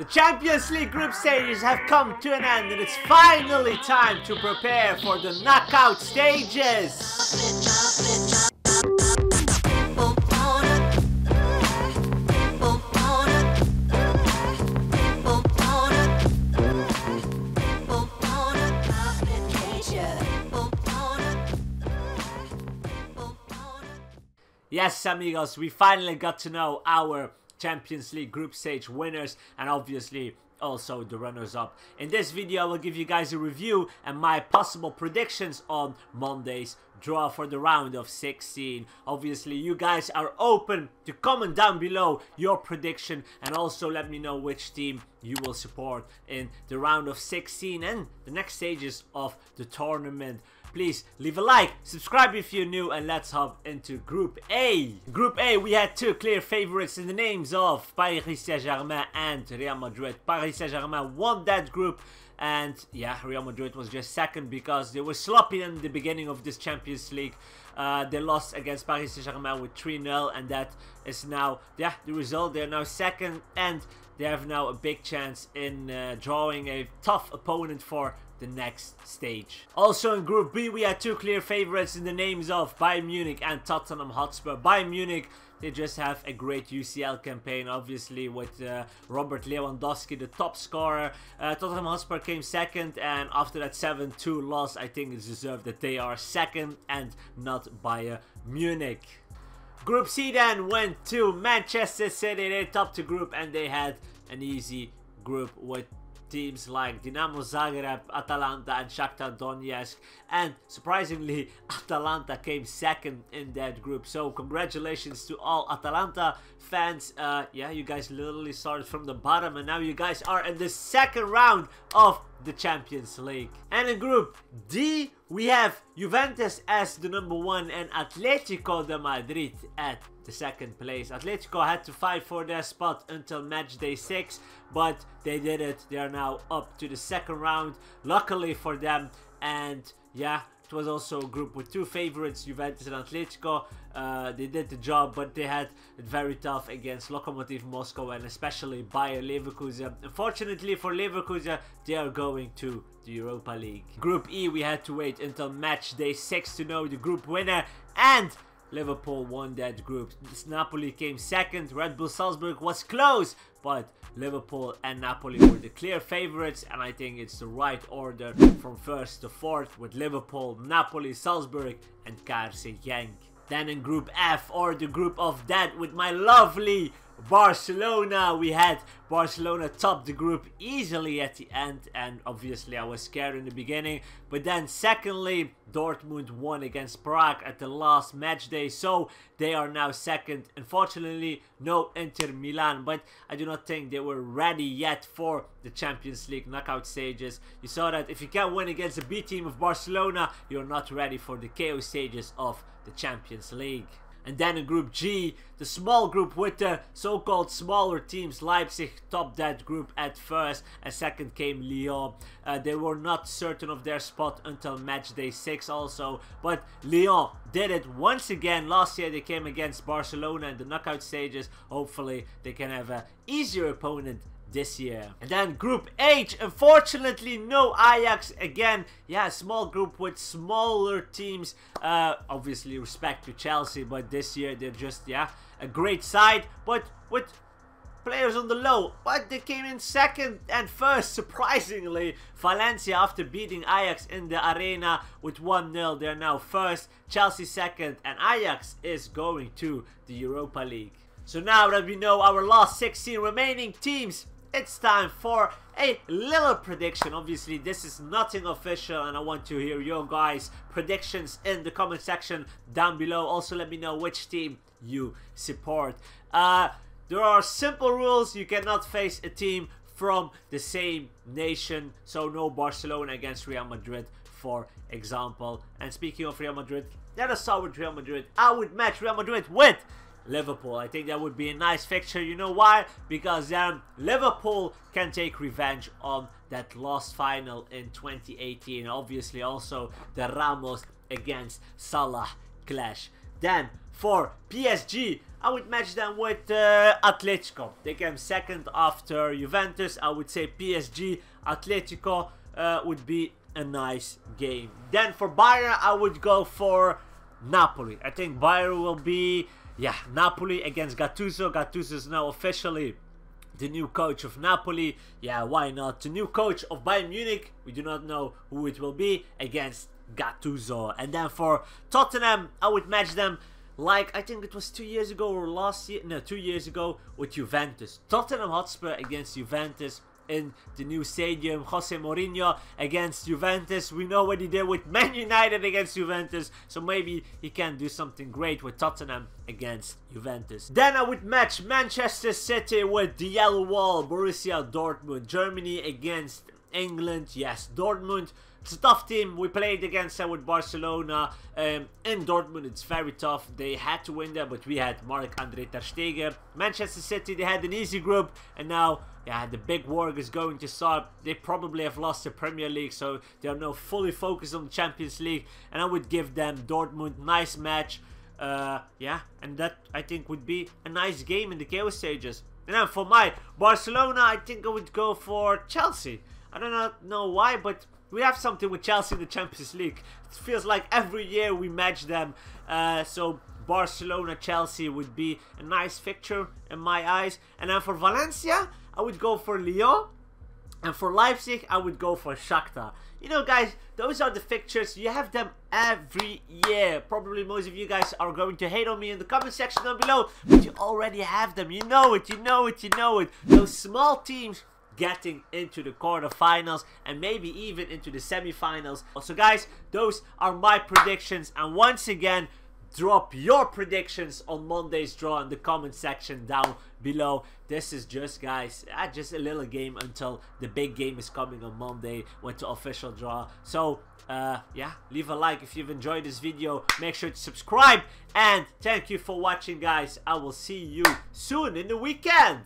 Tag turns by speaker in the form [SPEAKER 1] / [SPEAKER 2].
[SPEAKER 1] The Champions League group stages have come to an end, and it's finally time to prepare for the knockout stages. Yes, amigos, we finally got to know our Champions League group stage winners and obviously also the runners-up. In this video I will give you guys a review and my possible predictions on Monday's draw for the round of 16. Obviously you guys are open to comment down below your prediction and also let me know which team you will support in the round of 16 and the next stages of the tournament. Please leave a like, subscribe if you're new, and let's hop into Group A. Group A, we had two clear favorites in the names of Paris Saint-Germain and Real Madrid. Paris Saint-Germain won that group, and yeah, Real Madrid was just second because they were sloppy in the beginning of this Champions League. They lost against Paris Saint-Germain with 3-0, and that is now, yeah, the result. They're now second, and they have now a big chance in drawing a tough opponent for the next stage. Also in Group B, we had two clear favorites in the names of Bayern Munich and Tottenham Hotspur. Bayern Munich, they just have a great UCL campaign, obviously, with Robert Lewandowski, the top scorer. Tottenham Hotspur came second, and after that 7-2 loss, I think it's deserved that they are second and not Bayern Munich. Group C then went to Manchester City. They topped the group and they had an easy group with teams like Dinamo Zagreb, Atalanta and Shakhtar Donetsk, and surprisingly Atalanta came second in that group. So congratulations to all Atalanta fans. Yeah, you guys literally started from the bottom and now you guys are in the second round of the Champions League. And in Group D, we have Juventus as the number 1 and Atletico de Madrid at the second place. Atletico had to fight for their spot until match day 6, but they did it. They are now up to the second round, luckily for them. And yeah, it was also a group with two favorites, Juventus and Atletico. They did the job, but they had it very tough against Lokomotiv Moscow and especially Bayer Leverkusen. Unfortunately for Leverkusen, they are going to the Europa League. Group E, we had to wait until match day 6 to know the group winner, and Liverpool won that group. Napoli came second. Red Bull Salzburg was close, but Liverpool and Napoli were the clear favorites, and I think it's the right order from first to fourth with Liverpool, Napoli, Salzburg and KRC Genk. Then in Group F, or the group of death, with my lovely Barcelona, we had Barcelona top the group easily at the end, and obviously I was scared in the beginning, but then secondly Dortmund won against Prague at the last match day, so they are now second. Unfortunately no Inter Milan, but I do not think they were ready yet for the Champions League knockout stages. You saw that if you can't win against the B team of Barcelona, you're not ready for the KO stages of the Champions League. And then in Group G, the small group with the so-called smaller teams, Leipzig topped that group at first, and second came Lyon. They were not certain of their spot until match day 6 also, but Lyon did it once again. Last year they came against Barcelona in the knockout stages. Hopefully they can have an easier opponent this year. And then Group H, unfortunately no Ajax again. Yeah, small group with smaller teams. Obviously respect to Chelsea, but this year they're just, yeah, a great side, but with players on the low. But they came in second and first, surprisingly. Valencia, after beating Ajax in the arena with 1-0, they're now first. Chelsea second, and Ajax is going to the Europa League. So now that we know our last 16 remaining teams, it's time for a little prediction. Obviously this is nothing official and I want to hear your guys' predictions in the comment section down below. Also let me know which team you support. There are simple rules. You cannot face a team from the same nation, so no Barcelona against Real Madrid, for example. And speaking of Real Madrid, let us start with Real Madrid. I would match Real Madrid with Liverpool. I think that would be a nice fixture. You know why? Because Liverpool can take revenge on that lost final in 2018. Obviously also the Ramos against Salah clash. Then for PSG, I would match them with Atletico. They came second after Juventus. I would say PSG, Atletico would be a nice game. Then for Bayern, I would go for Napoli. I think Bayern will be, yeah, Napoli against Gattuso. Gattuso is now officially the new coach of Napoli. Yeah, why not? The new coach of Bayern Munich, we do not know who it will be, against Gattuso. And then for Tottenham, I would match them like, I think it was 2 years ago or last year, no, 2 years ago, with Juventus. Tottenham Hotspur against Juventus in the new stadium. Jose Mourinho against Juventus. We know what he did with Man United against Juventus, so maybe he can do something great with Tottenham against Juventus. Then I would match Manchester City with the Yellow Wall, Borussia Dortmund. Germany against England. Yes, Dortmund, it's a tough team. We played against them with Barcelona. In Dortmund, it's very tough. They had to win there, but we had Marc-Andre ter Stegen. Manchester City, they had an easy group, and now, yeah, the big work is going to start. They probably have lost the Premier League, so they are now fully focused on the Champions League, and I would give them Dortmund. Nice match. Yeah, and that, I think, would be a nice game in the KO stages. And then for my Barcelona, I think I would go for Chelsea. I do not know why, but we have something with Chelsea in the Champions League. It feels like every year we match them. So Barcelona-Chelsea would be a nice fixture in my eyes. And then for Valencia, I would go for Lyon. And for Leipzig, I would go for Shakhtar. You know, guys, those are the fixtures. You have them every year. Probably most of you guys are going to hate on me in the comment section down below, but you already have them. You know it, you know it, you know it. Those small teams getting into the quarterfinals and maybe even into the semifinals. So guys, those are my predictions, and once again, drop your predictions on Monday's draw in the comment section down below. This is just, guys, just a little game until the big game is coming on Monday with the official draw. So yeah, leave a like if you've enjoyed this video. Make sure to subscribe, and thank you for watching, guys. I will see you soon in the weekend.